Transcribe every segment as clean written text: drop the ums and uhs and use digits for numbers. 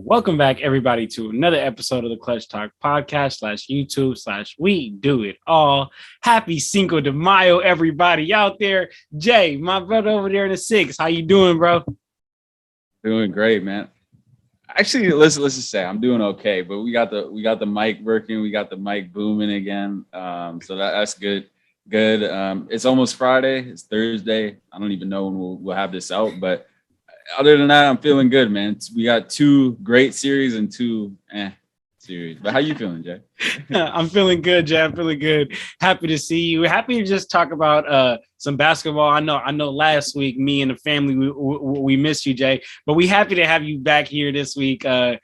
Welcome back, everybody, to another episode of the Clutch Talk podcast /YouTube/ We Do It All. Happy Cinco de Mayo, everybody out there. Jay, my brother over there in the six. How you doing, bro? Doing great, man. Actually, let's just say I'm doing okay, but we got the mic working, we got the mic booming again. So that's good. Good. It's almost Friday. It's Thursday. I don't even know when we'll have this out, but other than that, I'm feeling good, man. We got two great series and two series. But how you feeling, Jay? I'm feeling good, Jay. I'm feeling good. Happy to see you. Happy to just talk about some basketball. I know. Last week, me and the family we missed you, Jay. But we happy to have you back here this week. The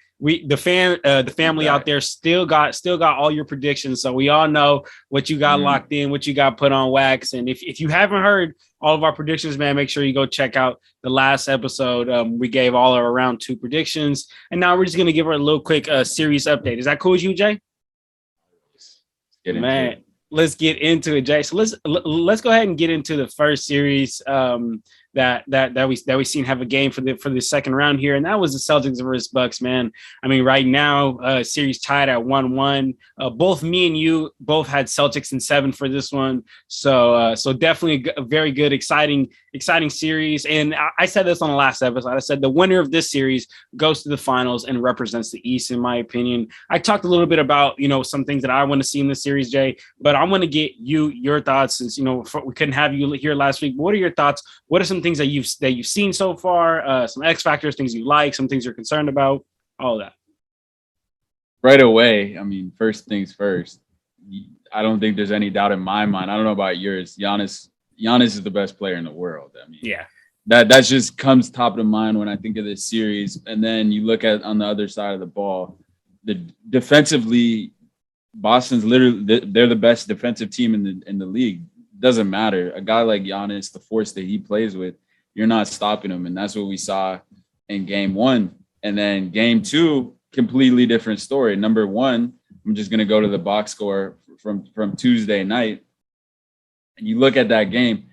family out there still got all your predictions, so we all know what you got locked in, what you got put on wax. And if you haven't heard all of our predictions, man, make sure you go check out the last episode. We gave all our round two predictions, and now we're just gonna give her a little quick series update. Is that cool with you, Jay? Man, let's get into it, Jay. So let's go ahead and get into the first series that we seen have a game for the second round here, and that was the Celtics versus Bucks, man. I mean, right now, series tied at 1-1. Both me and you both had Celtics in 7 for this one, so definitely a very good, exciting series. And I said this on the last episode. I said the winner of this series goes to the finals and represents the East, in my opinion. I talked a little bit about some things that I want to see in the series, Jay, but I want to get your thoughts, since we couldn't have you here last week. But what are your thoughts? What are some things that you've seen so far, some X factors, things you like, some things you're concerned about, all of that? Right away, I mean, first things first, I don't think there's any doubt in my mind. I don't know about yours. Giannis is the best player in the world. I mean, yeah, that just comes top of mind when I think of this series. And then you look at on the other side of the ball, defensively, Boston's literally they're the best defensive team in the league. Doesn't matter. A guy like Giannis, the force that he plays with, you're not stopping him. And that's what we saw in game 1. And then game 2, completely different story. Number 1, I'm just going to go to the box score from Tuesday night. And you look at that game,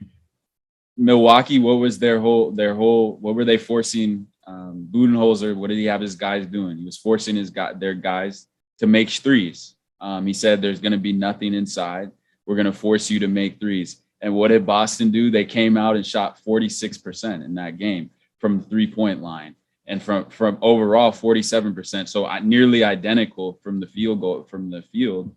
Milwaukee, what was their whole, what were they forcing Budenholzer? What did he have his guys doing? He was forcing their guys to make threes. He said, there's going to be nothing inside. We're going to force you to make threes. And what did Boston do? They came out and shot 46% in that game from the 3-point line, and from overall 47%. So nearly identical from the field,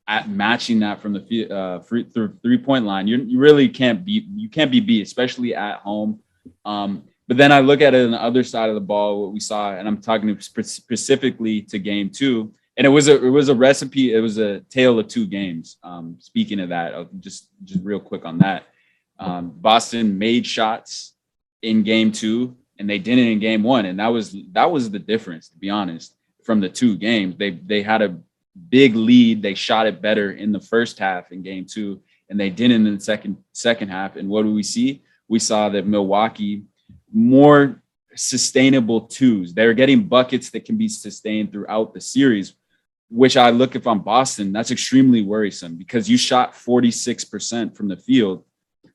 at matching that from the 3-point line. You really can't be beat, especially at home. But then I look at it on the other side of the ball, what we saw, and I'm talking specifically to game 2. And it was a recipe. It was a tale of two games. Speaking of that, just real quick on that, Boston made shots in game 2, and they didn't in game 1, and that was the difference. To be honest, from the two games, they had a big lead. They shot it better in the first half in game 2, and they didn't in the second half. And what do we see? We saw that Milwaukee more sustainable twos. They're getting buckets that can be sustained throughout the series, which I look, if I'm Boston, that's extremely worrisome, because you shot 46% from the field,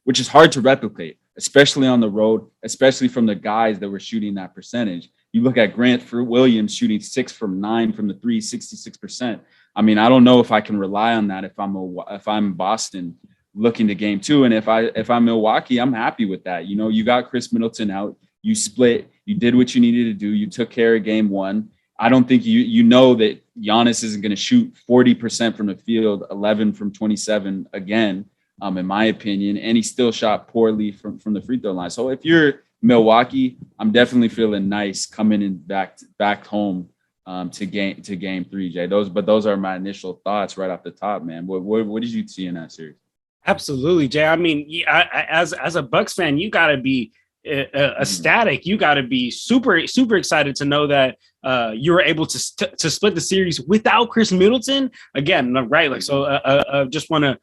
which is hard to replicate, especially on the road, especially from the guys that were shooting that percentage. You look at Grant Williams shooting 6 from 9 from the 3, 66%. I mean, I don't know if I can rely on that if I'm Boston looking to game 2. And if I'm Milwaukee, I'm happy with that. You got Chris Middleton out, you split, you did what you needed to do, you took care of game 1. I don't think you know that Giannis isn't going to shoot 40% from the field, 11 from 27 again, in my opinion, and he still shot poorly from the free throw line. So if you're Milwaukee, I'm definitely feeling nice coming in back home to game 3, Jay. Those are my initial thoughts right off the top, man. What did you see in that series? Absolutely, Jay. I mean, as a Bucks fan, you got to be ecstatic. You got to be super excited to know that you were able to split the series without Chris Middleton again, right? Like, so just want to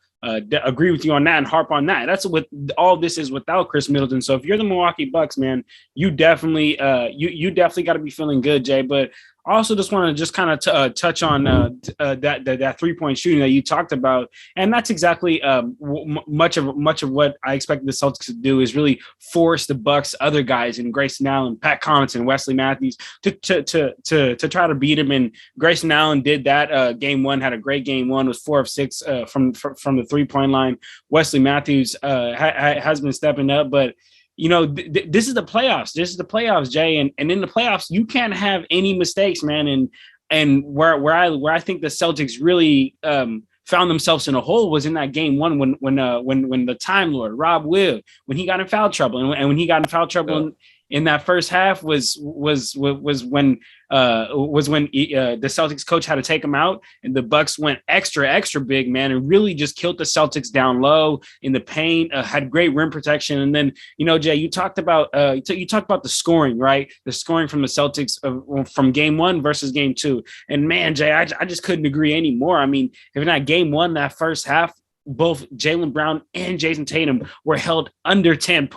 agree with you on that and harp on that. That's what all this is without Chris Middleton. So if you're the Milwaukee Bucks, man, you definitely got to be feeling good, Jay. But Also, just want to just kind of touch on that 3-point shooting that you talked about, and that's exactly much of what I expected the Celtics to do is really force the Bucks other guys and Grayson Allen, Pat Connaughton, Wesley Matthews to try to beat him. And Grayson Allen did that. Game one, had a great game one, was 4 of 6 from the 3-point line. Wesley Matthews has been stepping up, but this is the playoffs. This is the playoffs, Jay, and in the playoffs, you can't have any mistakes, man. And where I think the Celtics really found themselves in a hole was in that game one when the Time Lord Rob Will, when he got in foul trouble, and when he got in foul trouble in that first half was when the Celtics coach had to take him out, and the Bucks went extra big, man, and really just killed the Celtics down low in the paint. Had great rim protection, and then Jay, you talked about the scoring, right? The scoring from the Celtics from game one versus game two, and man, Jay, I just couldn't agree anymore. I mean, if not game one, that first half, both Jaylen Brown and Jason Tatum were held under 10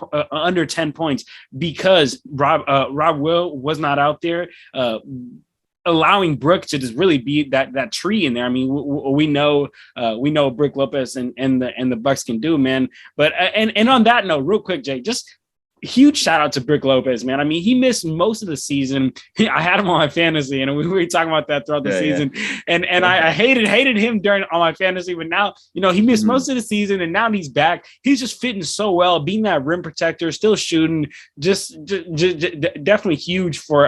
points because Rob Will was not out there, allowing Brook to just really be that tree in there. I mean, we know Brook Lopez and the Bucks can do, man. But and on that note, real quick, Jay, just huge shout out to Brook Lopez, man. I mean, he missed most of the season. I had him on my fantasy, and we were talking about that throughout the season. Yeah. And I hated him on my fantasy, but now he missed most of the season, and now he's back. He's just fitting so well, being that rim protector, still shooting, just definitely huge for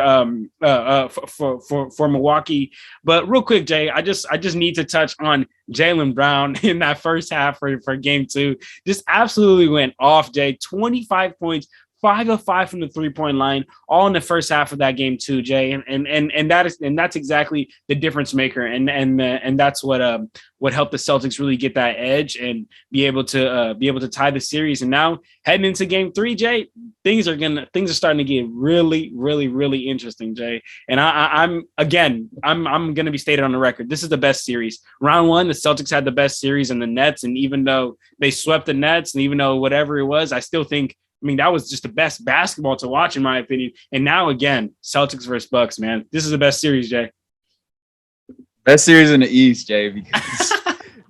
Milwaukee. But real quick, Jay, I just need to touch on Jaylen Brown in that first half for game two. Just absolutely went off, Jay. 25 points, 5 of 5 from the 3-point line, all in the first half of that game too, Jay. And that's exactly the difference maker. And that's what helped the Celtics really get that edge and be able to tie the series. And now heading into game 3, Jay, things are starting to get really, really, really interesting, Jay. And I'm going to be stated on the record. This is the best series. Round 1, the Celtics had the best series in the Nets. And even though they swept the Nets and even though whatever it was, I still think, that was just the best basketball to watch, in my opinion. And now, again, Celtics versus Bucks, man. This is the best series, Jay. Best series in the East, Jay,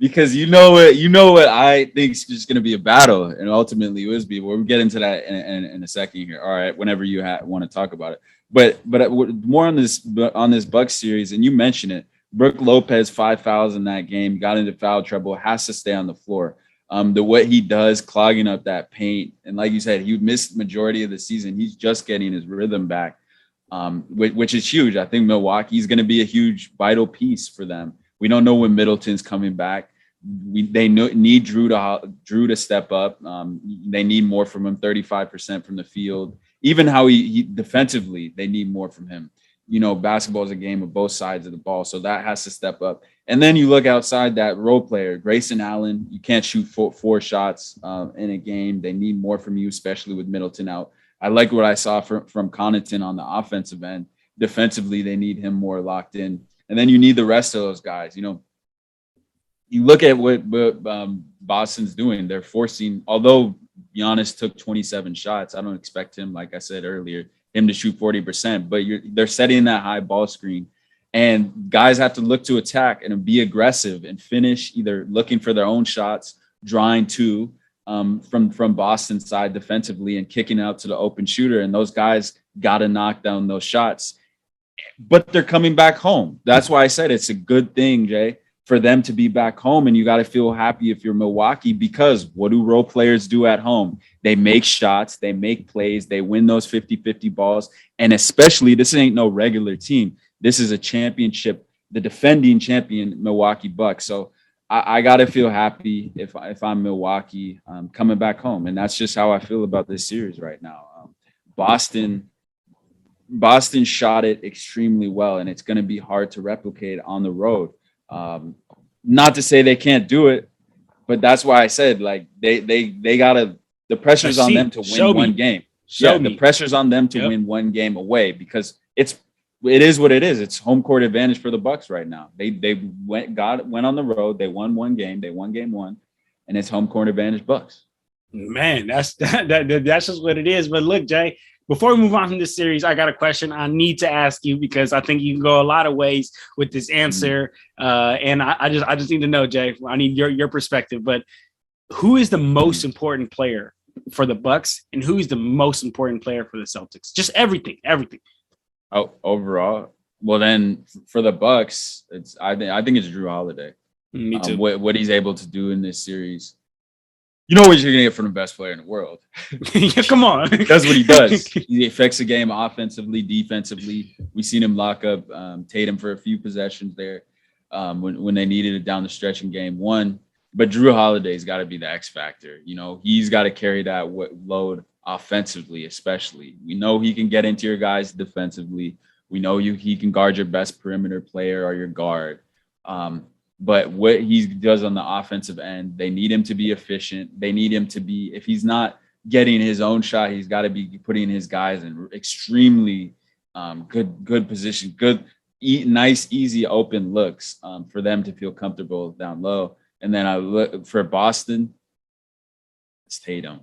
because you know what I think is just going to be a battle, and ultimately it will be. We'll get into that in a second here. All right, whenever you want to talk about it. But more on this Bucks series, and you mentioned it. Brook Lopez, 5 fouls in that game, got into foul trouble, has to stay on the floor. What he does, clogging up that paint, and like you said, he would miss the majority of the season. He's just getting his rhythm back, which is huge. I think Milwaukee's going to be a huge, vital piece for them. We don't know when Middleton's coming back. They need Drew to step up. They need more from him, 35% from the field. Even how he defensively, they need more from him. Basketball is a game of both sides of the ball, so that has to step up. And then you look outside that role player, Grayson Allen. You can't shoot four shots in a game. They need more from you, especially with Middleton out. I like what I saw from Connaughton on the offensive end. Defensively, they need him more locked in. And then you need the rest of those guys. You look at what Boston's doing. They're forcing, although Giannis took 27 shots, I don't expect him, like I said earlier, him to shoot 40%, but they're setting that high ball screen, and guys have to look to attack and be aggressive and finish, either looking for their own shots, drawing two from Boston's side defensively and kicking out to the open shooter. And those guys got to knock down those shots, but they're coming back home. That's why I said it's a good thing, Jay, for them to be back home. And you got to feel happy if you're Milwaukee, because what do role players do at home? They make shots, they make plays, they win those 50-50 balls. And especially, this ain't no regular team. This is a championship, the defending champion Milwaukee Bucks. So I got to feel happy if I'm Milwaukee coming back home. And that's just how I feel about this series right now. Boston shot it extremely well, and it's going to be hard to replicate on the road. Not to say they can't do it, but that's why I said, like, they gotta, the pressure's on them to win one game. The pressure's on them to win one game away, because it is what it is. It's home court advantage for the Bucks right now. They went on the road, they won one game, they won game one, and it's home court advantage Bucks. Man, that's just what it is. But look, Jay, before we move on from this series, I got a question I need to ask you because I think you can go a lot of ways with this answer. And I just need to know, Jay. I need your perspective. But who is the most important player for the Bucks, and who is the most important player for the Celtics? Just everything. Oh, overall, well then for the Bucks, I think it's Drew Holiday. Me too. What he's able to do in this series. You know what you're gonna get from the best player in the world. Yeah, come on. That's what he does. He affects the game offensively, defensively. We've seen him lock up Tatum for a few possessions there when they needed it down the stretch in game one. But Drew Holiday's got to be the X factor. You know, he's got to carry that load offensively, especially. We know he can get into your guys defensively. We know he can guard your best perimeter player or your guard. But what he does on the offensive end, they need him to be efficient. They need him to be, if he's not getting his own shot, he's got to be putting his guys in extremely good position, nice, easy, open looks for them to feel comfortable down low. And then I look for Boston, it's Tatum.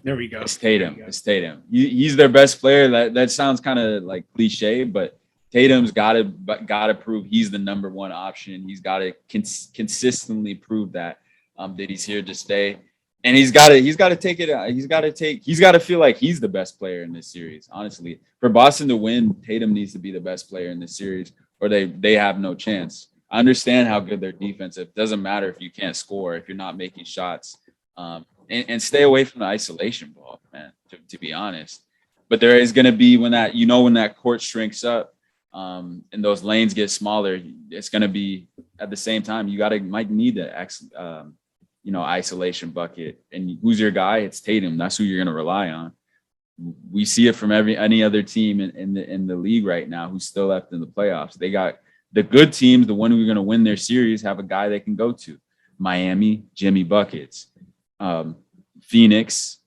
There we go. It's Tatum. He's their best player. That sounds kind of like cliche, but Tatum's got to prove he's the number one option. He's got to consistently prove that he's here to stay, and he's got to take it out. He's got to feel like he's the best player in this series. Honestly, for Boston to win, Tatum needs to be the best player in this series, or they have no chance. I understand how good their defense is. It doesn't matter if you can't score, if you're not making shots, and stay away from the isolation ball, man, to be honest. But there is going to be when that court shrinks up and those lanes get smaller, it's going to be at the same time, you might need the isolation bucket. And who's your guy? It's Tatum. That's who you're going to rely on. We see it from any other team in the league right now who's still left in the playoffs. They got the good teams, the one who's going to win their series, have a guy they can go to. Miami, Jimmy Buckets. Phoenix.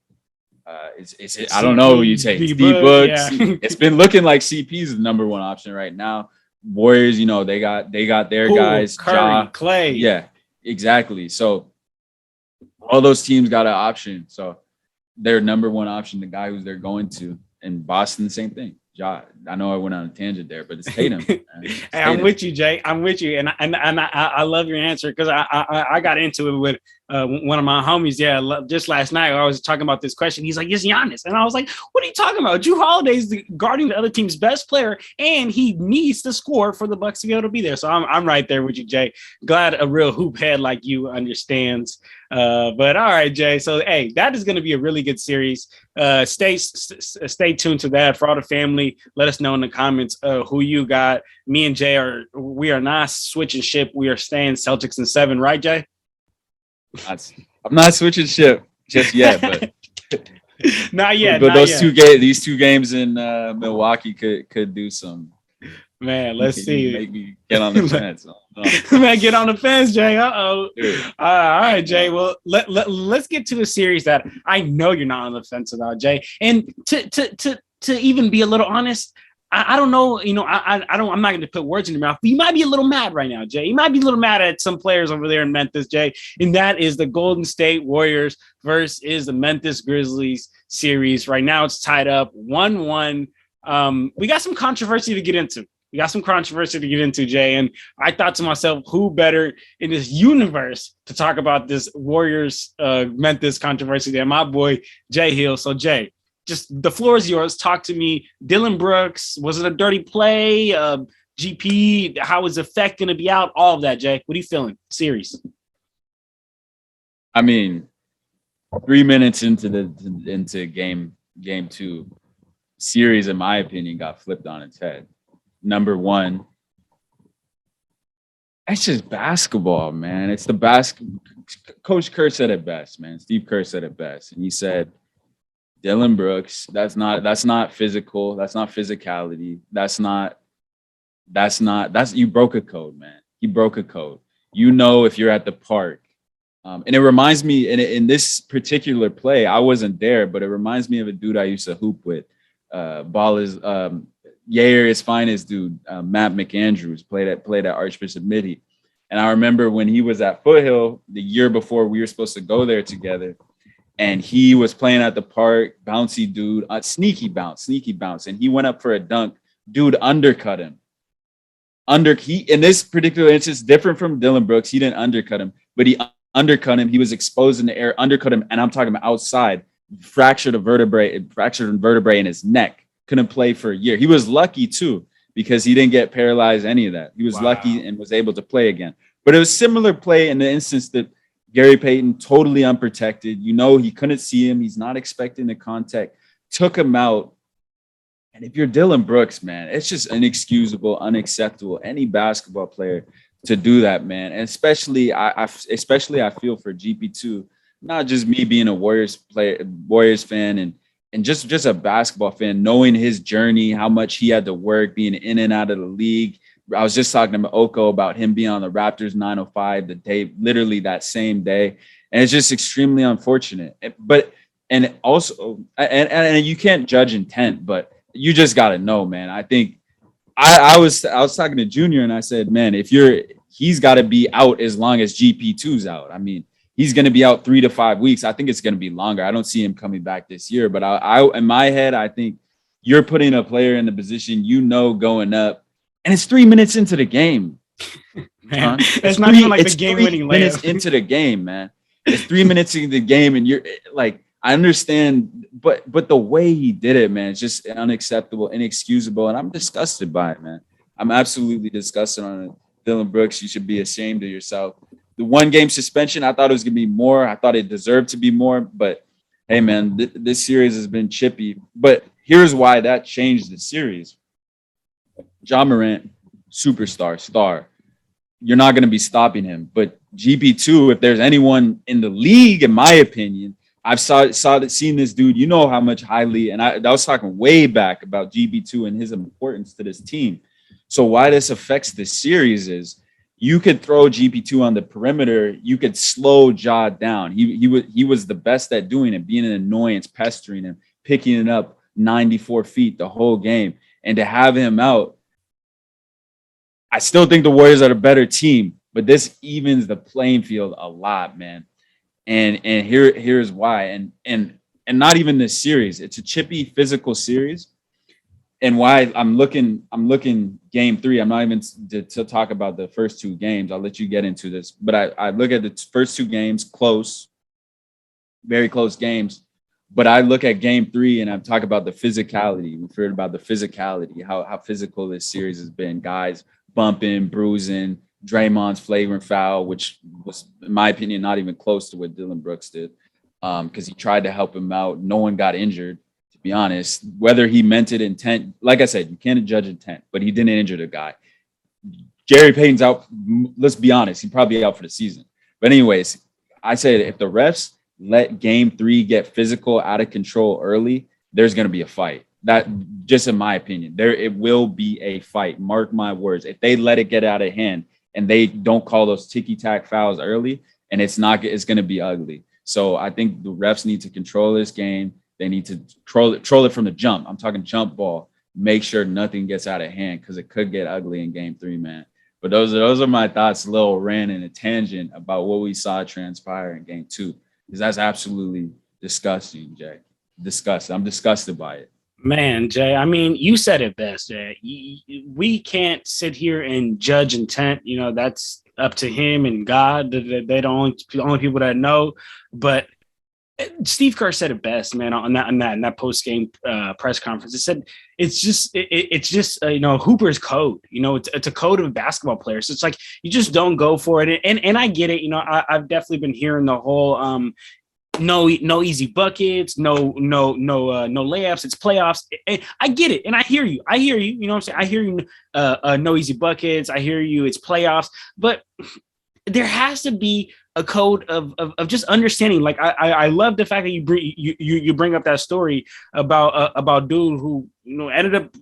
I don't know who you take. D-Books. Yeah. It's been looking like CP's the number one option right now. Warriors, they got their guys. Curry, Clay. Yeah, exactly. So all those teams got an option. So their number one option, the guy who's they're going to. And Boston, the same thing. Ja, I know I went on a tangent there, but it's Tatum. Hey, I'm with you, Jay. I'm with you, and I love your answer because I got into it with one of my homies. Yeah, just last night I was talking about this question. He's like, "It's Giannis," and I was like, "What are you talking about? Drew Holiday is guarding the other team's best player, and he needs to score for the Bucks to be able to be there." So I'm right there with you, Jay. Glad a real hoop head like you understands. But all right, Jay. So hey, that is going to be a really good series. Stay tuned to that. For all the family, let us know in the comments who you got. Me and Jay we are not switching ship. We are staying Celtics in 7, right, Jay? I'm not switching ship just yet, but not yet. But these two games in Milwaukee could do some. Man, let's see. Make me get on the fence. Man, get on the fence, Jay. All right, Jay. Well, let's get to a series that I know you're not on the fence about, Jay. And to even be a little honest, I don't know. I'm not going to put words in your mouth, but you might be a little mad right now, Jay. You might be a little mad at some players over there in Memphis, Jay. And that is the Golden State Warriors versus the Memphis Grizzlies series. Right now, it's tied up 1-1. We got some controversy to get into. Jay. And I thought to myself, who better in this universe to talk about this Warriors Memphis controversy than my boy, Jay Hill. So, Jay, just the floor is yours. Talk to me. Dylan Brooks, was it a dirty play? GP, how is Effect going to be out? All of that, Jay. What are you feeling? Series. I mean, 3 minutes into game 2, series, in my opinion, got flipped on its head. Number one, it's just basketball, man. It's the basketball. Coach Kerr said it best, man. Steve Kerr said it best. And he said, Dylan Brooks, that's not physical. That's not physicality. You broke a code, man. He broke a code. If you're at the park. And it reminds me, in this particular play, I wasn't there, but it reminds me of a dude I used to hoop with. Yair is finest dude, Matt McAndrews, played at Archbishop Mitty. And I remember when he was at Foothill the year before we were supposed to go there together, and he was playing at the park, bouncy dude, sneaky bounce. And he went up for a dunk. Dude undercut him. In this particular instance, different from Dylan Brooks. He didn't undercut him, but he undercut him. He was exposed in the air, undercut him. And I'm talking about outside, fractured a vertebrae in his neck. Couldn't play for a year. He was lucky too, because he didn't get paralyzed, any of that. He was lucky and was able to play again. But it was similar play in the instance that Gary Payton, totally unprotected. You know, he couldn't see him. He's not expecting the contact. Took him out. And if you're Dylan Brooks, man, it's just inexcusable, unacceptable. Any basketball player to do that, man. And especially I feel for GP2, not just me being a Warriors fan and just a basketball fan, knowing his journey, how much he had to work being in and out of the league. I was just talking to Oko about him being on the Raptors 905 literally that same day. And it's just extremely unfortunate. And also you can't judge intent, but you just got to know, man. I think I was talking to Junior and I said, man, he's got to be out as long as GP2's out. I mean, he's going to be out 3 to 5 weeks. I think it's going to be longer. I don't see him coming back this year, but I in my head, I think you're putting a player in the position, going up, and it's 3 minutes into the game. Man, it's not even like the game-winning layup. 3 minutes into the game, man. It's 3 minutes into the game, and you're like, I understand, but the way he did it, man, it's just unacceptable, inexcusable, and I'm disgusted by it, man. I'm absolutely disgusted on it. Dylan Brooks, you should be ashamed of yourself. The 1 game suspension, I thought it was going to be more. I thought it deserved to be more, but hey, man, this series has been chippy. But here's why that changed the series. Ja Morant, superstar, star. You're not going to be stopping him. But GP2, if there's anyone in the league, in my opinion, I've seen this dude. You know how much highly, and I was talking way back about GP2 and his importance to this team. So why this affects this series is you could throw GP2 on the perimeter. You could slow Ja down. He was the best at doing it, being an annoyance, pestering him, picking it up 94 feet the whole game. And to have him out, I still think the Warriors are a better team, but this evens the playing field a lot, man. And here's why. And not even this series. It's a chippy physical series. And why I'm looking game 3. I'm not even to talk about the first 2 games. I'll let you get into this. But I look at the first 2 games, close, very close games. But I look at game 3 and I'm talking about the physicality. We've heard about the physicality, how physical this series has been. Guys bumping, bruising, Draymond's flagrant foul, which was, in my opinion, not even close to what Dylan Brooks did, because he tried to help him out. No one got injured, to be honest. Whether he meant it intent, like I said, you can't judge intent, but he didn't injure the guy. Gary Payton's out. Let's be honest, he's probably out for the season. But anyways, I said if the refs let game 3 get physical, out of control early, there's going to be a fight. That, just in my opinion, it will be a fight. Mark my words. If they let it get out of hand and they don't call those ticky-tack fouls early, and it's going to be ugly. So I think the refs need to control this game. They need to troll it from the jump. I'm talking jump ball. Make sure nothing gets out of hand, because it could get ugly in game 3, man. But those are my thoughts, a little ran in a tangent about what we saw transpire in game 2. Because that's absolutely disgusting, Jay. Disgusting. I'm disgusted by it. Man, Jay, I mean, you said it best, Jay. We can't sit here and judge intent. You know, that's up to him and God. They're the only people that know. But Steve Kerr said it best, man, on that post-game press conference. It said it's just Hooper's code. You know, it's a code of basketball players. So it's like you just don't go for it. And I get it. You know, I've definitely been hearing the whole no easy buckets, no layups. It's playoffs. And I get it, and I hear you. You know what I'm saying? I hear you. No easy buckets. I hear you. It's playoffs, but there has to be a code of just understanding. Like I love the fact that you bring up that story about dude who ended up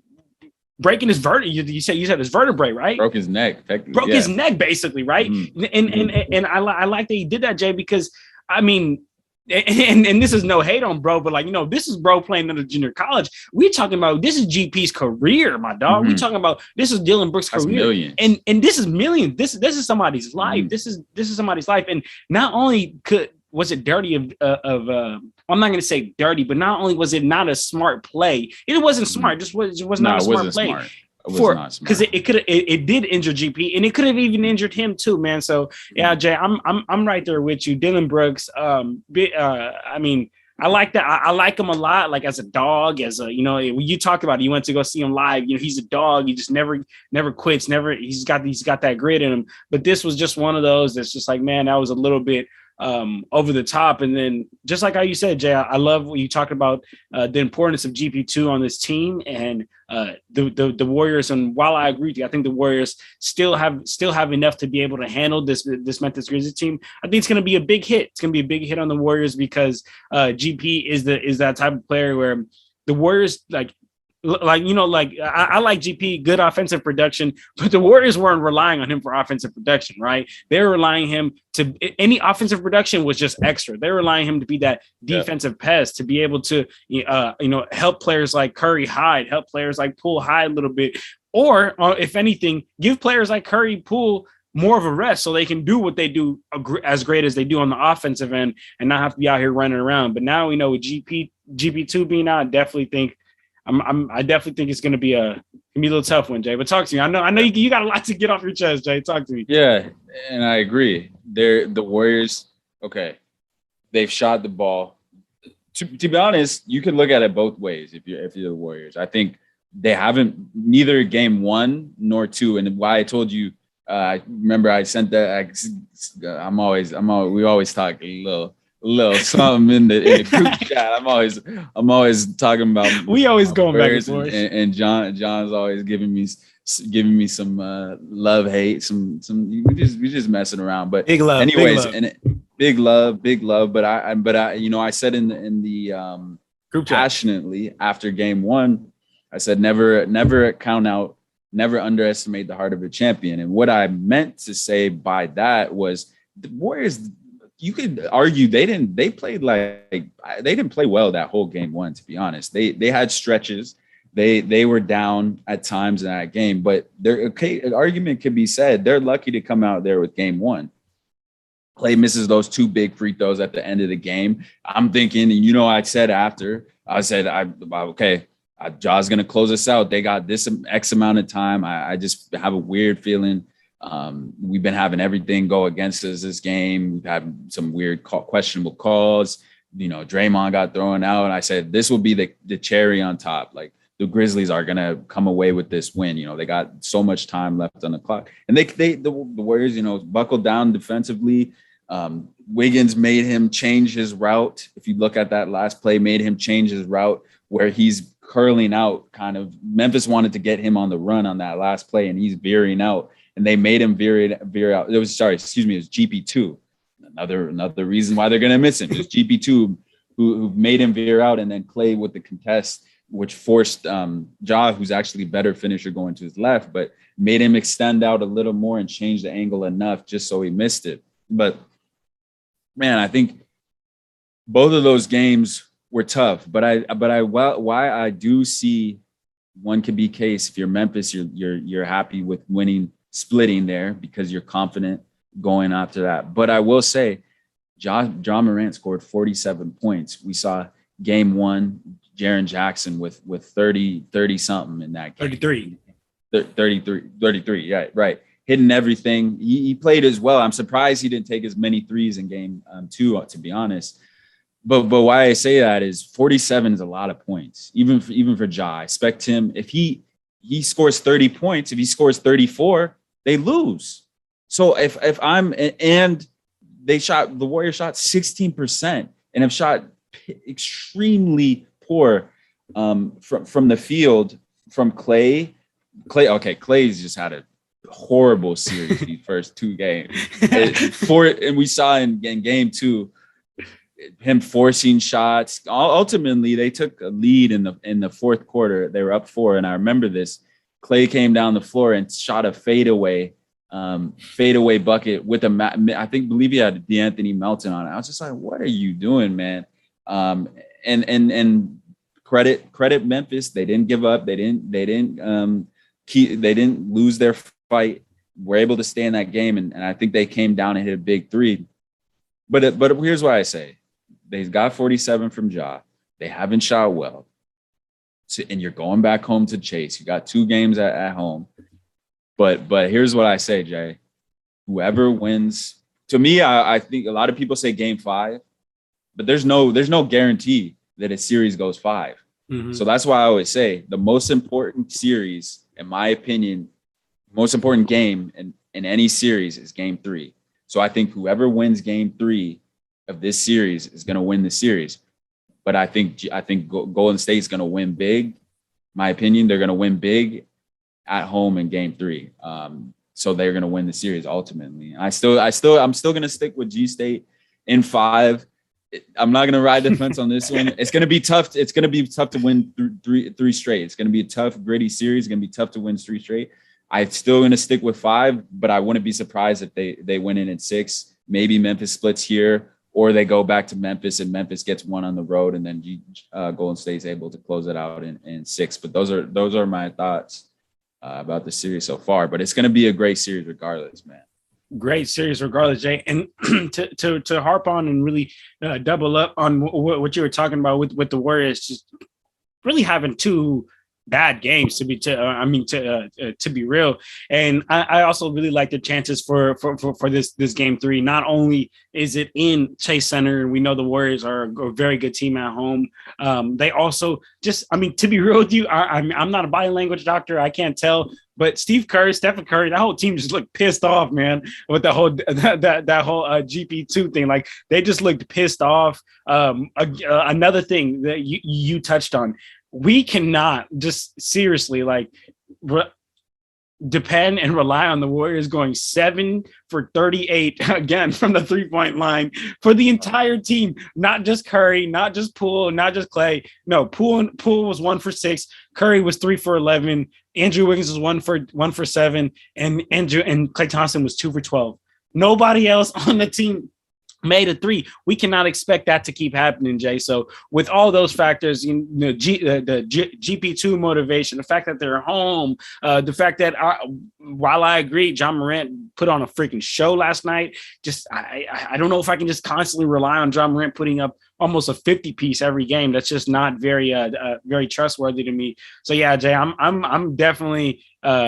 breaking his you said his vertebrae, right? Broke his neck. His neck, basically, right? Mm-hmm. And I like that he did that, Jay, because I mean. And this is no hate on bro, but this is bro playing under junior college. We're talking about this is GP's career, my dog. Mm-hmm. We're talking about this is Dylan Brooks' career. Millions. And this is millions. This is somebody's life. Mm-hmm. This is somebody's life. And not only could was it dirty I'm not going to say dirty, but not only was it not a smart play, it wasn't smart. It was not a smart play. Smart. It was not smart because it did injure GP, and it could have even injured him too, man. So yeah, Jay, I'm right there with you. Dylan Brooks, I mean, I like that. I like him a lot. Like as a dog, as a when you talk about it, you went to go see him live. He's a dog. He just never quits. He's got that grit in him. But this was just one of those that's just like, man, that was a little bit over the top. And then just like how you said, Jay, I love what you talked about the importance of GP2 on this team and the Warriors. And while I agree with you, I think the Warriors still have enough to be able to handle this Memphis Grizzlies team. I think it's going to be a big hit. It's going to be a big hit on the Warriors because GP is that type of player where the Warriors I like GP, good offensive production, but the Warriors weren't relying on him for offensive production, right? They were relying him to any offensive production was just extra. They were relying him to be that defensive pest, to be able to help players like Curry hide, help players like Poole hide a little bit, or if anything, give players like Curry, Poole more of a rest so they can do what they do as great as they do on the offensive end and not have to be out here running around. But now with GP2 being out, I definitely think it's going to be a little tough one, Jay. But talk to me. I know you got a lot to get off your chest, Jay. Talk to me. Yeah, and I agree. The Warriors. Okay, they've shot the ball. To be honest, you could look at it both ways. If you're the Warriors, I think they haven't neither game 1 nor 2. And why I told you, I remember I sent that. We always talk a little something in the group chat. I'm always talking about. We always going back and forth. And John's always giving me some love, hate, some. We just messing around. But big love, anyways, big love. But I said in the group chat passionately after game 1, I said never count out, never underestimate the heart of a champion. And what I meant to say by that was the Warriors. You could argue they didn't play well that whole game 1, to be honest. They had stretches. They were down at times in that game, but an argument could be said they're lucky to come out there with game 1. Clay misses those 2 big free throws at the end of the game. I'm thinking, I said Ja's going to close us out. They got this X amount of time. I just have a weird feeling. We've been having everything go against us this game. We've had some weird questionable calls. Draymond got thrown out. And I said, this will be the cherry on top. Like the Grizzlies are going to come away with this win. They got so much time left on the clock, and the Warriors, buckled down defensively. Wiggins made him change his route. If you look at that last play, made him change his route where he's curling out kind of. Memphis wanted to get him on the run on that last play, and he's veering out. And they made him veer out. It was GP2. Another reason why they're going to miss him. It was GP2 who made him veer out, and then Clay with the contest, which forced Ja, who's actually a better finisher, going to his left, but made him extend out a little more and change the angle enough just so he missed it. But, man, I think both of those games were tough. But why I do see one could be case if you're Memphis, you're happy with winning, splitting there because you're confident going after that. But I will say, John Morant scored 47 points. We saw game 1, Jaren Jackson with 30 something in that game. 33. Yeah, right. Hitting everything. He played as well. I'm surprised he didn't take as many threes in game 2, to be honest. But why I say that is 47 is a lot of points, even for Ja. I expect him, if he scores 30 points, if he scores 34, they lose. So if I'm, and the Warriors shot 16% and have shot extremely poor from the field from Clay. Okay, Clay's just had a horrible series these first 2 games. And we saw in game 2 him forcing shots. Ultimately, they took a lead in the fourth quarter. They were up 4, and I remember this. Clay came down the floor and shot a fadeaway bucket with believe he had D'Anthony Melton on it. I was just like, what are you doing, man? And credit Memphis. They didn't give up. They didn't lose their fight. Were able to stay in that game. And I think they came down and hit a big 3. But here's what I say: they got 47 from Ja. They haven't shot well, and you're going back home to chase. You got 2 games at home. But here's what I say, Jay: whoever wins, to me, I think a lot of people say Game 5, but there's no guarantee that a series goes 5. Mm-hmm. So that's why I always say the most important series, in my opinion, most important game in any series is Game 3. So I think whoever wins Game 3 of this series is going to win the series. But I think Golden State is going to win big. My opinion, they're going to win big at home in Game 3. So they're going to win the series ultimately. I'm still going to stick with G State in 5. I'm not going to ride the fence on this one. It's going to be tough. It's going to be tough to win three straight. It's going to be a tough, gritty series. It's going to be tough to win 3 straight. I'm still going to stick with 5, but I wouldn't be surprised if they win it in 6. Maybe Memphis splits here, or they go back to Memphis and Memphis gets 1 on the road, and then Golden State's able to close it out in 6. But those are my thoughts about the series so far. But it's going to be a great series regardless, man. Great series regardless, Jay. And to harp on and really double up on what you were talking about with the Warriors, just really having 2 bad games to be real. And I also really like the chances for this Game 3. Not only is it in Chase Center, and we know the Warriors are a very good team at home. They also to be real with you, I'm not a body language doctor. I can't tell. But Stephen Curry, that whole team just looked pissed off, man, with the whole that whole GP2 thing. Like, they just looked pissed off. Another thing that you touched on, we cannot just seriously depend and rely on the Warriors going 7 for 38 again from the 3-point line for the entire team. Not just Curry, not just Poole, not just Clay. No, Poole was 1 for 6. Curry was 3 for 11. Andrew Wiggins was 1 for 7, and Klay Thompson was 2 for 12. Nobody else on the team made a 3. We cannot expect that to keep happening, Jay. So with all those factors, the GP2 motivation, the fact that they're home, the fact that while I agree, Ja Morant put on a freaking show last night. Just I don't know if I can just constantly rely on Ja Morant putting up almost a 50-piece every game. That's just not very trustworthy to me. So yeah, Jay, I'm definitely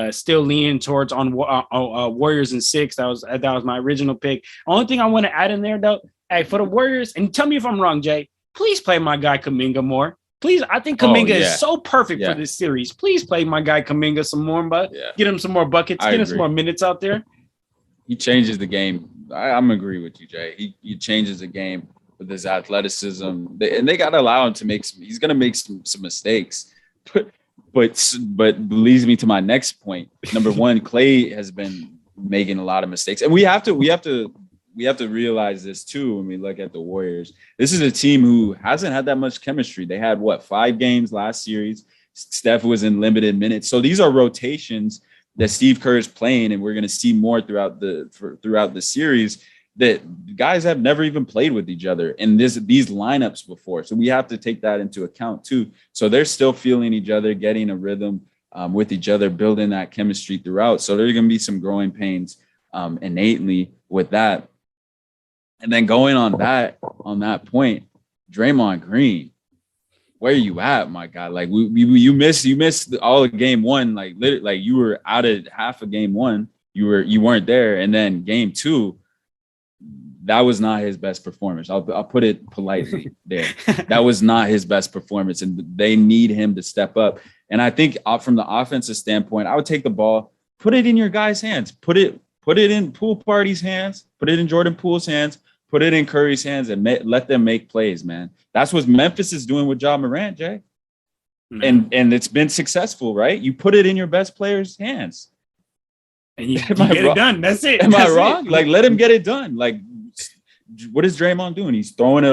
still leaning towards on Warriors in 6. That was my original pick. Only thing I want to add in there though, hey, for the Warriors, and tell me if I'm wrong, Jay, please play my guy Kuminga more. Please, I think Kuminga is so perfect for this series. Please play my guy Kuminga some more, but get him some more buckets, get him some more minutes out there. He changes the game. I'm agree with you, Jay. He changes the game with his athleticism, and they got to allow him to make some. He's going to make some mistakes, but leads me to my next point. Number 1, Clay has been making a lot of mistakes, and we have to realize this too when we look at the Warriors. This is a team who hasn't had that much chemistry. They had 5 games last series. Steph was in limited minutes, so these are rotations that Steve Kerr is playing, and we're going to see more throughout the series. That guys have never even played with each other in these lineups before. So we have to take that into account too. So they're still feeling each other, getting a rhythm with each other, building that chemistry throughout. So there's going to be some growing pains innately with that. And then going on that point, Draymond Green, where are you at, my guy? Like you missed all of Game 1. Like you were out of half of Game 1. You weren't there. And then Game 2, that was not his best performance. I'll put it politely there. That was not his best performance, and they need him to step up. And I think from the offensive standpoint, I would take the ball, put it in your guys' hands, put it in Poole Party's hands, put it in Jordan Poole's hands, put it in Curry's hands, and let them make plays, man. That's what Memphis is doing with Ja Morant, Jay. Mm-hmm. And it's been successful, right? You put it in your best player's hands. And you get it done. That's it. Am I wrong? Like, let him get it done. Like, what is Draymond doing? He's throwing the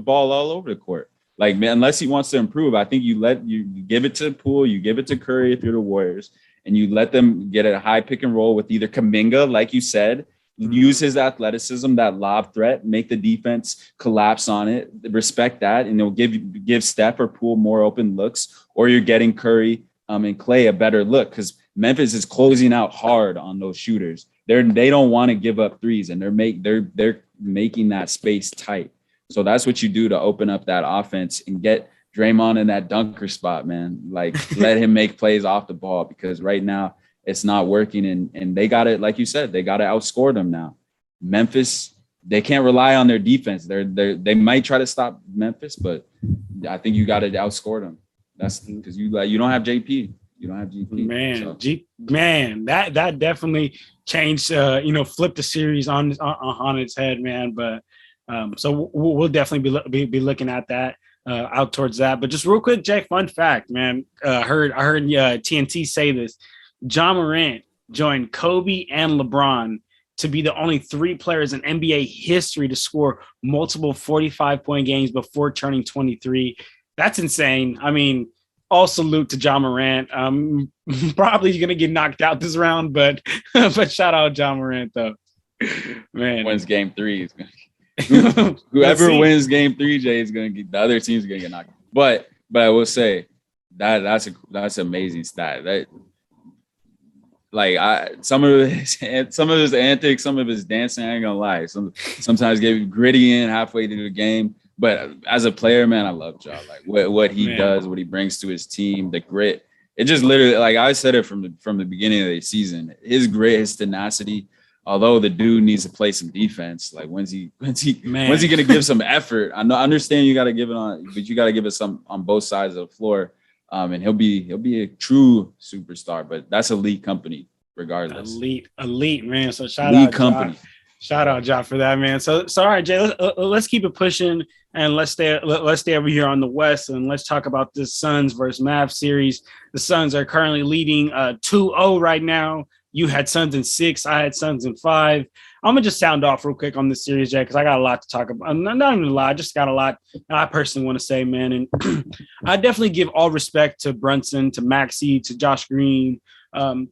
ball all over the court. Like, man, unless he wants to improve, I think you give it to Poole, you give it to Curry if you're the Warriors, and you let them get a high pick and roll with either Kuminga, like you said, use his athleticism, that lob threat, make the defense collapse on it, respect that, and it'll give Steph or Poole more open looks, or you're getting Curry and Clay a better look because Memphis is closing out hard on those shooters. They don't want to give up threes, and they're making that space tight. So that's what you do to open up that offense and get Draymond in that dunker spot, man. Like, let him make plays off the ball, because right now it's not working. And they got it, like you said, they got to outscore them now. Memphis, they can't rely on their defense. They might try to stop Memphis, but I think you got to outscore them. That's because you don't have JP. You don't have GP. Man, that definitely changed. Flipped the series on its head, man. But so we'll definitely be looking at that. Out towards that. But just real quick, Jay, fun fact, man. I heard TNT say this. Ja Morant joined Kobe and LeBron to be the only 3 players in NBA history to score multiple 45-point games before turning 23. That's insane. I mean, all salute to Ja Morant. Probably going to get knocked out this round, but shout out Ja Morant, though. Man. Wins game 3. Whoever wins game 3, Jay, is going to get, the other team's going to get knocked out. But I will say that's amazing stat. That, like, some of his antics, some of his dancing, I ain't gonna lie. Sometimes get gritty in halfway through the game. But as a player, man, I love Ja. Like what he does, what he brings to his team, the grit. It just literally, like I said it from the beginning of the season, his grit, his tenacity. Although the dude needs to play some defense, like when's he gonna give some effort? I understand you got to give it on, but you got to give it some on both sides of the floor. And he'll be a true superstar, but that's elite company regardless. Elite, man. So shout out company. Shout out Ja for that, man. So all right, Jay, let's keep it pushing, and let's stay over here on the West, and let's talk about this Suns versus Mavs series. The Suns are currently leading 2-0 right now. You had Suns in 6. I had Suns in 5. I'm going to just sound off real quick on this series, Jay, because I got a lot to talk about. Not even a lot. I just got a lot I personally want to say, man. And I definitely give all respect to Brunson, to Maxey, to Josh Green,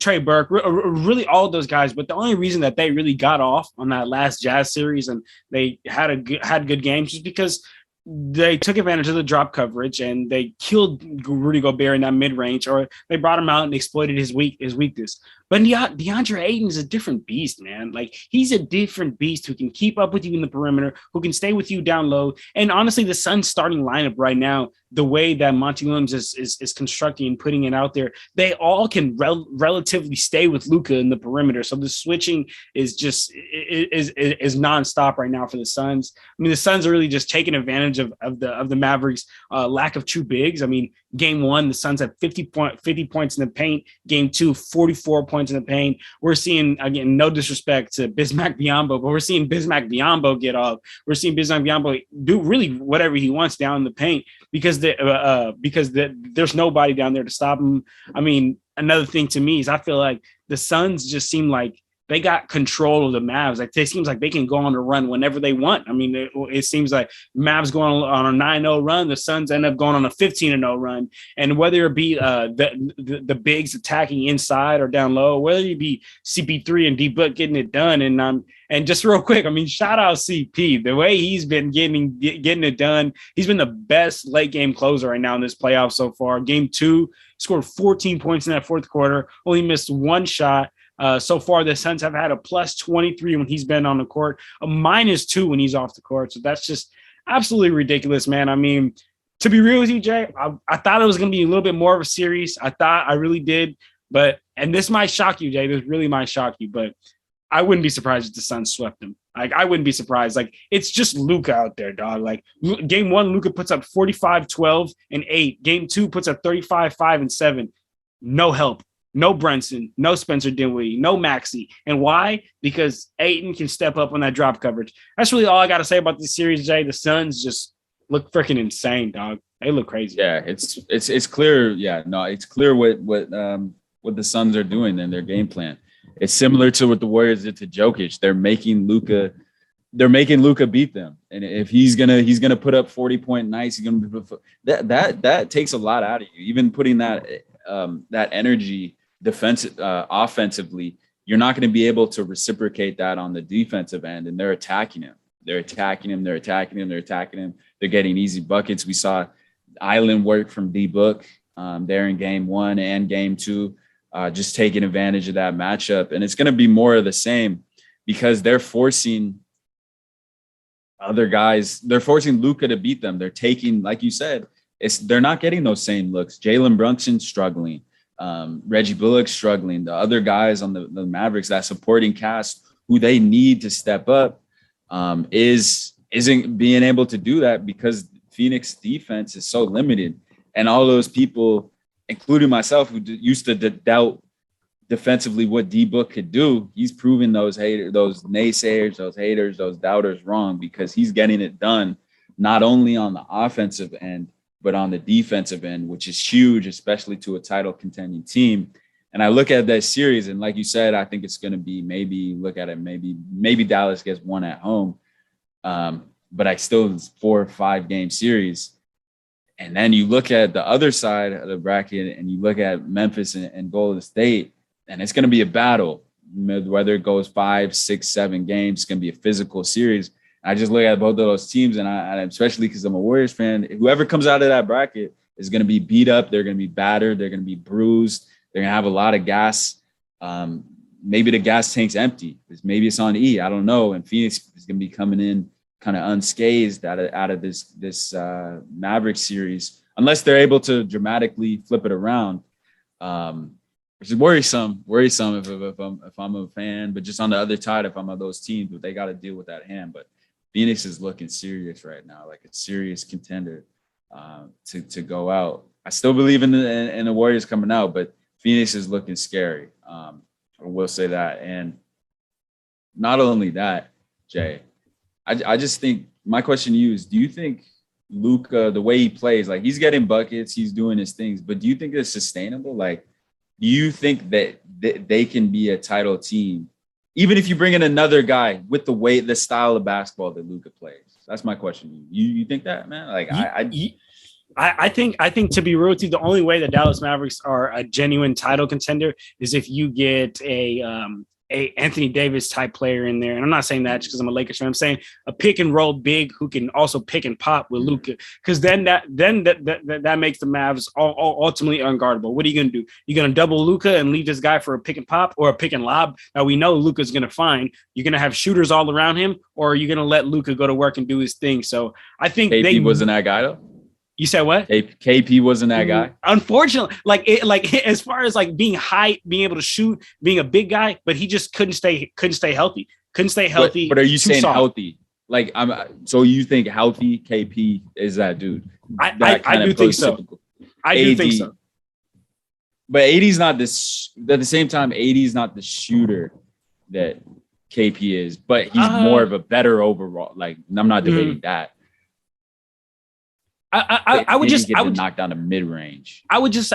Trey Burke, really all of those guys. But the only reason that they really got off on that last Jazz series and they had good games is because they took advantage of the drop coverage and they killed Rudy Gobert in that mid-range, or they brought him out and exploited his weakness. But DeAndre Ayton is a different beast, man. Like, he's a different beast who can keep up with you in the perimeter, who can stay with you down low. And honestly, the Suns starting lineup right now, the way that Monty Williams is constructing and putting it out there, they all can relatively stay with Luka in the perimeter. So the switching is just is nonstop right now for the Suns. I mean, the Suns are really just taking advantage of the Mavericks' lack of true bigs. I mean, game 1, the Suns had 50 points in the paint. Game 2, 44 points in the paint. We're seeing, again, no disrespect to Bismack Biyombo, but we're seeing Bismack Biyombo get off. We're seeing Bismack Biyombo do really whatever he wants down in the paint because there's nobody down there to stop him. I mean, another thing to me is I feel like the Suns just seem like they got control of the Mavs. Like, it seems like they can go on a run whenever they want. I mean, it seems like Mavs going on a 9-0 run, the Suns end up going on a 15-0 run. And whether it be the bigs attacking inside or down low, whether it be CP3 and D-Book getting it done. And just real quick, I mean, shout out CP. The way he's been getting it done, he's been the best late game closer right now in this playoff so far. Game 2, scored 14 points in that fourth quarter, only missed 1 shot. So far, the Suns have had a plus 23 when he's been on the court, a minus 2 when he's off the court. So that's just absolutely ridiculous, man. I mean, to be real with you, Jay, I thought it was going to be a little bit more of a series. I really did. And this might shock you, Jay. This really might shock you, but I wouldn't be surprised if the Suns swept them. Like, I wouldn't be surprised. Like, it's just Luka out there, dog. Like, game 1, Luka puts up 45, 12, and 8. Game 2 puts up 35, 5, and 7. No help. No Brunson, no Spencer Dinwiddie, no Maxey. And why? Because Ayton can step up on that drop coverage. That's really all I got to say about this series, Jay. The Suns just look freaking insane, dog. They look crazy. Yeah, it's clear. Yeah, no, it's clear what the Suns are doing in their game plan. It's similar to what the Warriors did to Jokic. They're making Luka beat them. And if he's gonna put up 40-point nights, he's gonna that takes a lot out of you. Even putting that energy offensively, you're not going to be able to reciprocate that on the defensive end. And they're attacking him. They're getting easy buckets. We saw island work from D-Book there in game 1 and game 2, just taking advantage of that matchup. And it's going to be more of the same because they're forcing other guys, they're forcing Luka to beat them. They're taking, like you said, they're not getting those same looks. Jalen Brunson struggling, Reggie Bullock struggling. The other guys on the Mavericks, that supporting cast who they need to step up, isn't being able to do that because Phoenix defense is so limited. And all those people, including myself, who used to doubt defensively what D-Book could do, he's proving those haters, those naysayers, those haters, those doubters wrong, because he's getting it done not only on the offensive end, but on the defensive end, which is huge, especially to a title contending team. And I look at that series, and like you said, I think it's going to be maybe Dallas gets one at home. But I still, it's 4 or 5 game series. And then you look at the other side of the bracket and you look at Memphis and Golden State, and it's going to be a battle. Whether it goes 5, 6, 7 games, it's going to be a physical series. I just look at both of those teams, and I especially because I'm a Warriors fan, whoever comes out of that bracket is going to be beat up. They're going to be battered. They're going to be bruised. They're going to have a lot of gas. Maybe the gas tank's empty. Maybe it's on E. I don't know. And Phoenix is going to be coming in kind of unscathed out of this Mavericks series, unless they're able to dramatically flip it around, which is worrisome if I'm a fan. But just on the other side, if I'm on those teams, but they got to deal with that hand. But Phoenix is looking serious right now, like a serious contender to go out. I still believe in the Warriors coming out, but Phoenix is looking scary. I will say that. And not only that, Jay, I just think my question to you is, do you think Luka, the way he plays, like he's getting buckets, he's doing his things, but do you think it's sustainable? Like, do you think that they can be a title team, even if you bring in another guy with the style of basketball that Luka plays? That's my question. You think that, man? Like, I think to be real with you, the only way the Dallas Mavericks are a genuine title contender is if you get a Anthony Davis type player in there. And I'm not saying that just because I'm a Lakers fan. I'm saying a pick and roll big who can also pick and pop with Luka. Because then that makes the Mavs ultimately unguardable. What are you going to do? You're going to double Luka and leave this guy for a pick and pop or a pick and lob that we know Luka's going to find? You're going to have shooters all around him, or are you going to let Luka go to work and do his thing? So I think KP wasn't that guy though. You said what? KP wasn't that guy. Unfortunately, as far as like being high, being able to shoot, being a big guy, but he just couldn't stay healthy. But are you saying soft. Healthy? Like so you think healthy KP is that dude? I do think so. I do think so. But AD's not this. At the same time, AD's not the shooter that KP is, but he's more of a better overall. Like, I'm not debating that. I would knock down a mid range. I would just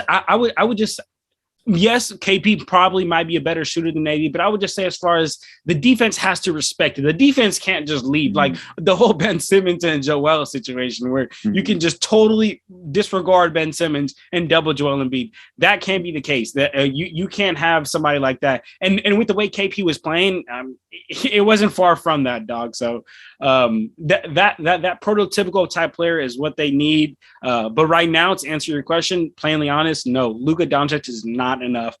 yes, KP probably might be a better shooter than AD, but I would just say as far as the defense has to respect it. The defense can't just leave. Like the whole Ben Simmons and Joel situation where you can just totally disregard Ben Simmons and double Joel Embiid. That can't be the case. That you can't have somebody like that. And with the way KP was playing, it wasn't far from that, dog. So that prototypical type player is what they need. But right now, to answer your question, plainly honest, no, Luka Doncic is not enough.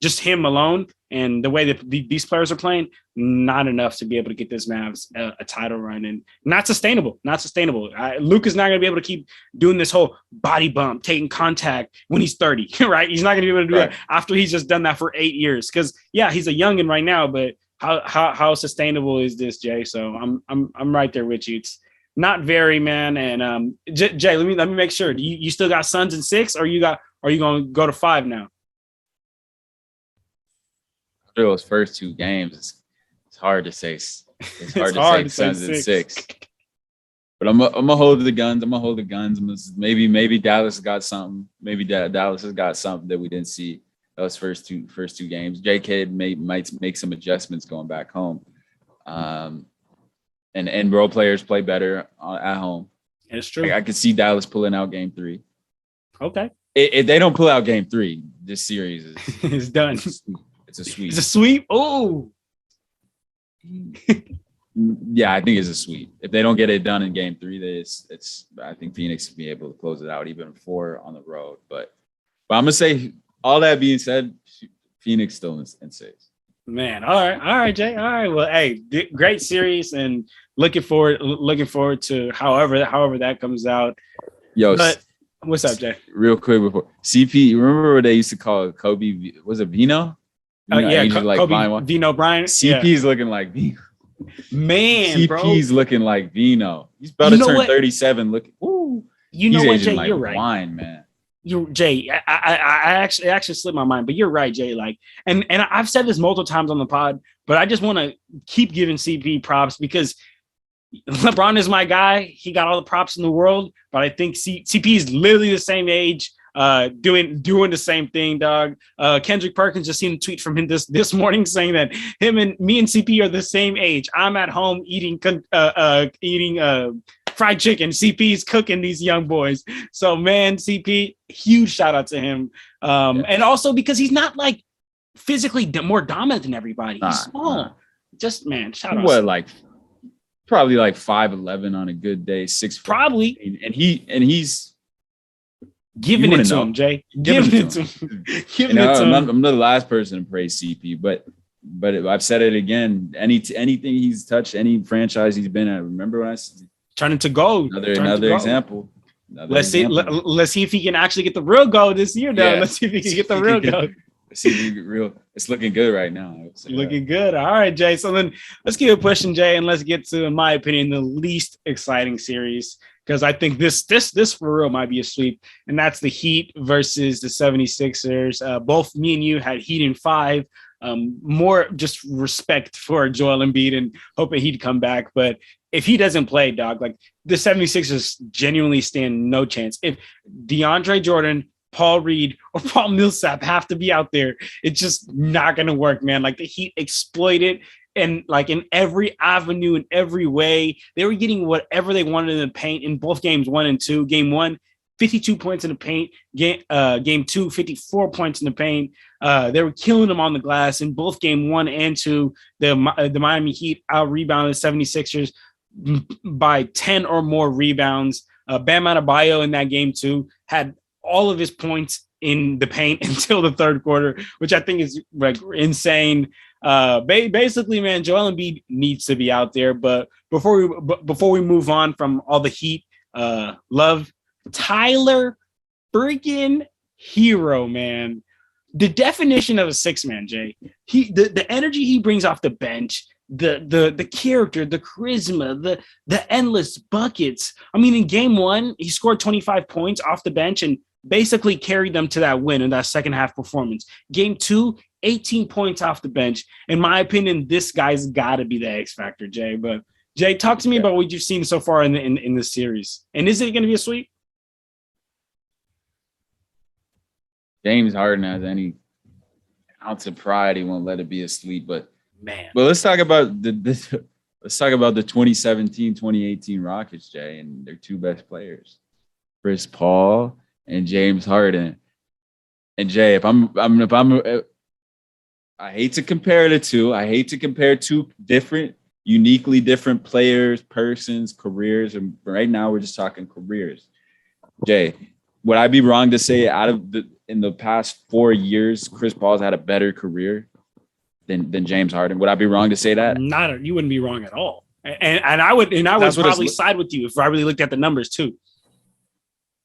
Just him alone and the way that these players are playing, not enough to be able to get this Mavs a title run, and not sustainable. Luka's not going to be able to keep doing this whole body bump, taking contact when he's 30, right? He's not going to be able to do that after he's just done that for 8 years. Because he's a youngin' right now, but how sustainable is this, Jay? So I'm right there with you. It's not very, man. And Jay, let me make sure. You still got Suns in 6, or are you going to go to 5 now? After those first 2 games, it's hard to say. It's hard to say Suns in 6. But I'm gonna hold the guns. Maybe Dallas got something. Maybe Dallas has got something that we didn't see those first two games. JK might make some adjustments going back home. And role players play better at home. It's true. I could see Dallas pulling out game 3. Okay. If they don't pull out game 3, this series is it's done. It's a sweep. It's a sweep. Oh. Yeah, I think it's a sweep. If they don't get it done in game 3, I think Phoenix will be able to close it out even 4 on the road. But I'm gonna say, all that being said, Phoenix still in 6. Man, all right, Jay. All right. Well, hey, great series, and looking forward to however that comes out. Yo, But what's up, Jay? real quick before CP, you remember what they used to call Kobe? Was it Vino? Yeah, Ages like Kobe Vine. Vino Bryant. Yeah, CP's looking like Vino. man, bro. CP's looking like Vino. He's about You to know turn what? 37. Look, woo. You know He's what, aging Jay? like You're right. wine, man. You Jay, I actually slipped my mind, but you're right, Jay. Like, and I've said this multiple times on the pod, but I just want to keep giving CP props because LeBron is my guy. He got all the props in the world, but I think CP is literally the same age, doing the same thing, dog. Kendrick Perkins just seen a tweet from him this morning saying that him and me and CP are the same age. I'm at home eating fried chicken. CP's cooking these young boys. So man, CP, huge shout out to him. And also because he's not like physically more dominant than everybody. He's small. Nah. Just man, shout out. What like probably like 5'11" on a good day, 6 probably, and he's giving it to him, Jay. Giving it to him. Giving it to him. I'm not the last person to praise CP, but I've said it again. Anything he's touched, any franchise he's been at. Remember when I turn into gold? Another example. Let's see if he can actually get the real gold this year. Though. Yeah. Let's see if he can get the real gold. It's looking good right now. Looking good. All right, Jay. So then let's keep it pushing, Jay, and let's get to, in my opinion, the least exciting series, because I think this for real might be a sweep, and that's the Heat versus the 76ers. Both me and you had Heat in 5. More just respect for Joel Embiid and hoping he'd come back. But if he doesn't play, dog, like the 76ers genuinely stand no chance. If DeAndre Jordan, Paul Reed, or Paul Millsap have to be out there, it's just not going to work, man. Like the Heat exploited, and like in every avenue, in every way, they were getting whatever they wanted in the paint in both games 1 and 2. Game 1, 52 points in the paint. Game 2, 54 points in the paint. They were killing them on the glass in both game 1 and 2. The Miami Heat out-rebounded the 76ers by 10 or more rebounds. Bam Adebayo in that game 2 had all of his points in the paint until the third quarter, which I think is like insane. Basically, man, Joel Embiid needs to be out there. But before we move on from all the Heat love, Tyler freaking Hero, man. The definition of a 6-man, Jay. The energy he brings off the bench, the character, the charisma, the endless buckets. I mean, in game 1, he scored 25 points off the bench and basically carried them to that win in that second half performance. Game 2, 18 points off the bench. In my opinion, this guy's got to be the X factor, Jay. But Jay, talk to me about what you've seen so far in this series. And is it going to be a sweep? James Harden has any ounce of pride, he won't let it be a sweep. But man, let's talk about the 2017-2018 Rockets, Jay, and their 2 best players, Chris Paul and James Harden. And Jay, I hate to compare the two. I hate to compare 2 uniquely different players, persons, careers. And right now we're just talking careers. Jay, would I be wrong to say in the past 4 years, Chris Paul's had a better career than James Harden? Would I be wrong to say that? You wouldn't be wrong at all. And I would probably side with you if I really looked at the numbers too.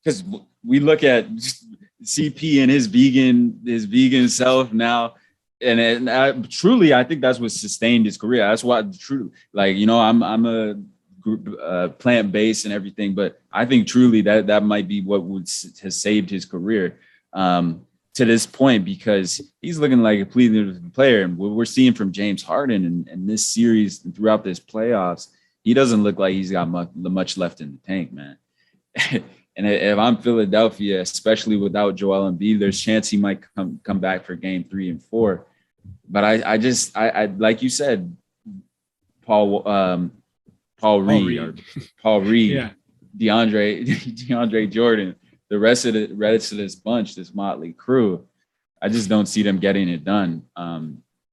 Because we look at CP and his vegan self now, and truly, I think that's what sustained his career. That's why, truly, like, you know, I'm a plant-based and everything, but I think truly that might be what has saved his career to this point, because he's looking like a completely different player. And what we're seeing from James Harden and this series and throughout this playoffs, he doesn't look like he's got much left in the tank, man. And if I'm Philadelphia, especially without Joel Embiid, there's a chance he might come back for game 3 and 4. But I like you said, Paul Reed, yeah. DeAndre Jordan, the rest of this bunch, this motley crew, I just don't see them getting it done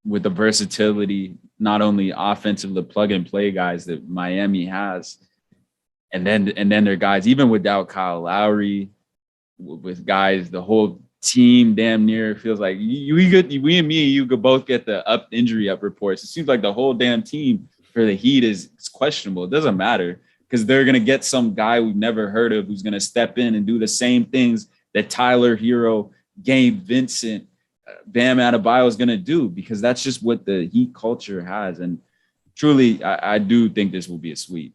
with the versatility, not only offensively plug and play guys that Miami has, and then their guys, even without Kyle Lowry, with guys, the whole team damn near feels like we and me, you could both get the injury up reports. It seems like the whole damn team for the Heat is questionable. It doesn't matter because they're going to get some guy we've never heard of who's going to step in and do the same things that Tyler Hero, Gabe Vincent, Bam Adebayo is going to do, because that's just what the Heat culture has. And truly, I do think this will be a sweep.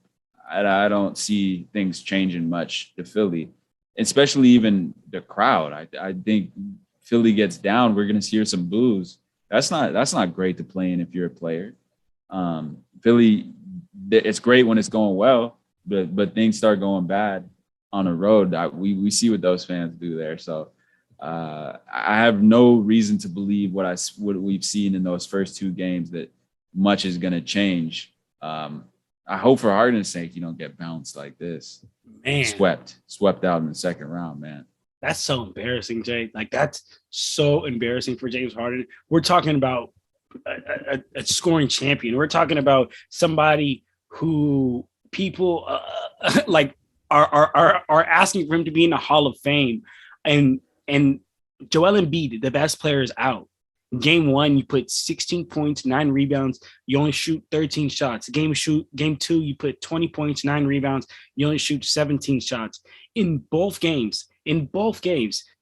I don't see things changing much to Philly, especially even the crowd. I think Philly gets down, we're going to hear some boos. That's not great to play in if you're a player. Philly, it's great when it's going well, but things start going bad on the road. We see what those fans do there. So I have no reason to believe what we've seen in those first two games that much is going to change. I hope for Harden's sake you don't get bounced like this. Man, swept out in the second round, man. That's so embarrassing, Jay. Like, that's so embarrassing for James Harden. We're talking about a scoring champion. We're talking about somebody who people like are asking for him to be in the Hall of Fame, and Joel Embiid, the best player, is out. Game 1, you put 16 points, 9 rebounds. You only shoot 13 shots. Game 2, you put 20 points, 9 rebounds. You only shoot 17 shots. In both games,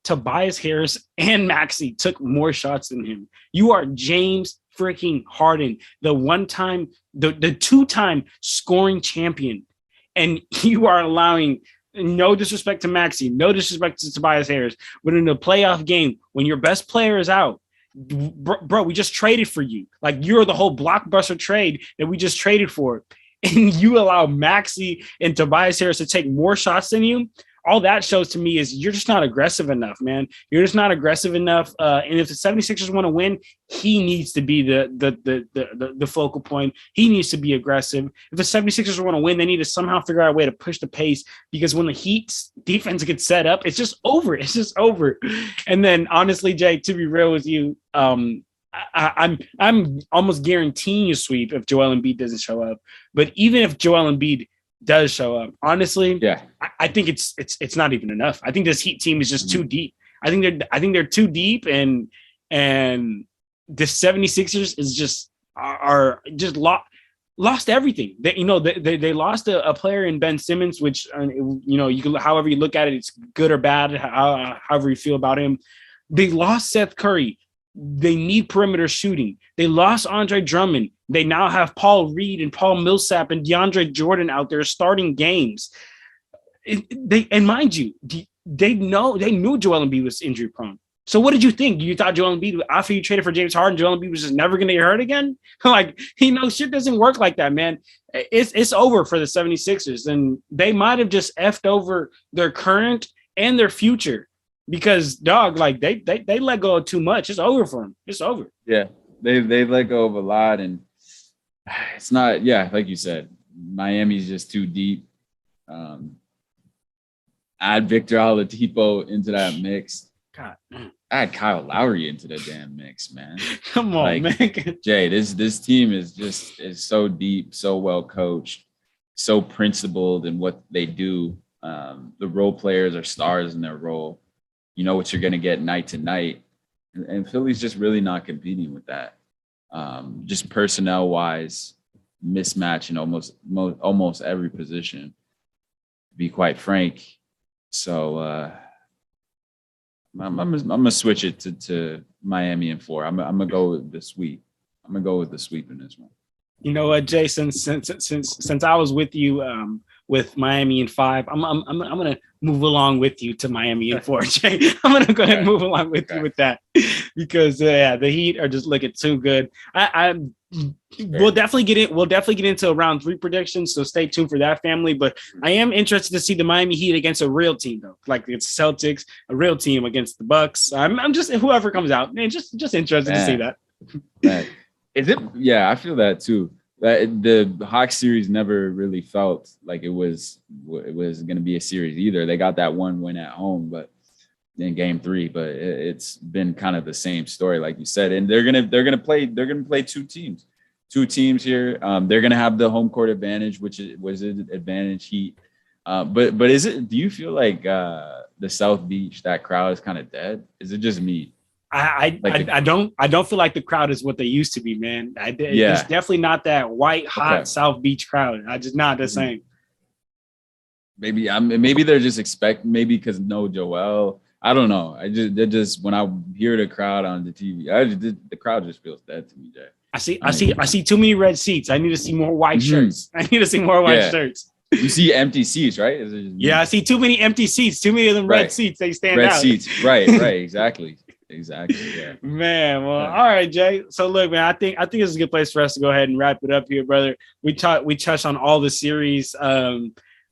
Tobias Harris and Maxey took more shots than him. You are James freaking Harden, the two-time scoring champion, and you are allowing, no disrespect to Maxey, no disrespect to Tobias Harris, but in a playoff game when your best player is out, bro, we just traded for you. Like, you're the whole blockbuster trade that we just traded for, and you allow Maxey and Tobias Harris to take more shots than you. All that shows to me is you're just not aggressive enough, man. You're just not aggressive enough. And if the 76ers want to win, he needs to be the focal point. He needs to be aggressive. If the 76ers want to win, they need to somehow figure out a way to push the pace, because when the Heat's defense gets set up, it's just over. It's just over. And then, honestly, Jay, to be real with you, I'm almost guaranteeing a sweep if Joel Embiid doesn't show up. But even if Joel Embiid does show up, honestly, yeah, I think it's not even enough. I think this Heat team is just too deep. I think they're too deep, and the 76ers is just lost everything. They lost a player in Ben Simmons, which you can, however you look at it, it's good or bad, however you feel about him. They lost Seth Curry. They need perimeter shooting. They lost Andre Drummond. They now have Paul Reed and Paul Millsap and DeAndre Jordan out there starting games. And mind you, they knew Joel Embiid was injury prone. So what did you think? You thought Joel Embiid, after you traded for James Harden, Joel Embiid was just never going to get hurt again? Like, shit doesn't work like that, man. It's over for the 76ers, and they might have just effed over their current and their future. Because, dog, like, they let go of too much. It's over for them. It's over. Yeah, they let go of a lot, and it's not. Yeah, like you said, Miami's just too deep. Add Victor Oladipo into that mix. God, add Kyle Lowry into the damn mix, man. Come on, man. Jay, this team is so deep, so well coached, so principled in what they do. The role players are stars in their role. You know what you're going to get night to night. And Philly's just really not competing with that. Just personnel-wise, mismatch in almost every position, to be quite frank. So I'm gonna switch it to Miami in 4. I'm gonna go with the sweep. I'm gonna go with the sweep in this one. You know what, Jason? Since I was with you with Miami in 5, I'm gonna move along with you to Miami in 4. Jay, I'm gonna go ahead and move along with you with that, because the Heat are just looking too good. We'll definitely get in. We'll definitely get into round 3 predictions, so stay tuned for that, family. But I am interested to see the Miami Heat against a real team, though, like it's Celtics, a real team against the Bucks. I'm just, whoever comes out, man, just interested to see that. Right. Is it? Yeah, I feel that too. That the Hawks series never really felt like it was going to be a series either. They got that one win at home, but in Game 3, but it's been kind of the same story, like you said. And they're gonna play two teams here. They're gonna have the home court advantage, which was an advantage Heat. But is it? Do you feel like the South Beach, that crowd is kind of dead? Is it just me? I don't feel like the crowd is what they used to be, man. It's definitely not that white hot South Beach crowd. I just not the same. Maybe they're just maybe because no Joel. I don't know. They're just when I hear the crowd on the TV, the crowd just feels dead to me, Jay. I see too many red seats. I need to see more white shirts. I need to see more white shirts. You see empty seats, right? I see too many empty seats. Too many of them red seats. They stand out. Red seats, right? Exactly. Yeah. Man, well, all right, Jay. So look, man, I think this is a good place for us to go ahead and wrap it up here, brother. We touched on all the series.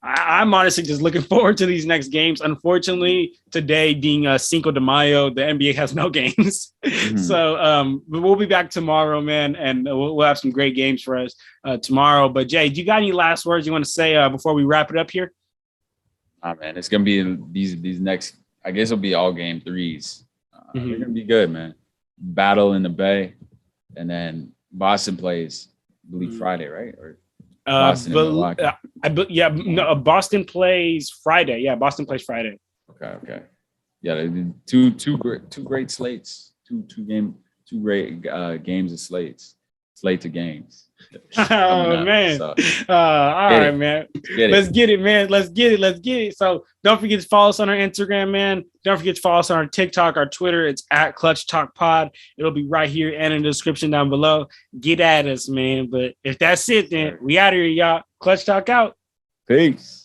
I'm honestly just looking forward to these next games. Unfortunately, today being Cinco de Mayo, the NBA has no games. So we'll be back tomorrow, man, and we'll have some great games for us tomorrow. But Jay, do you got any last words you want to say before we wrap it up here? Man, it's gonna be these next. I guess it'll be all game threes. They're gonna be good, man. Battle in the Bay, and then Boston plays, I believe, Friday, right? Or Boston Boston plays Friday. Yeah, Boston plays Friday. Okay. Yeah, two great slates. Two great games of slates. Slate of games. Oh man! So, all right, man. Let's get it, man. Let's get it. So don't forget to follow us on our Instagram, man. Don't forget to follow us on our TikTok, our Twitter. It's at Clutch Talk Pod. It'll be right here and in the description down below. Get at us, man. But if that's it, then we out of here, y'all. Clutch Talk out. Peace.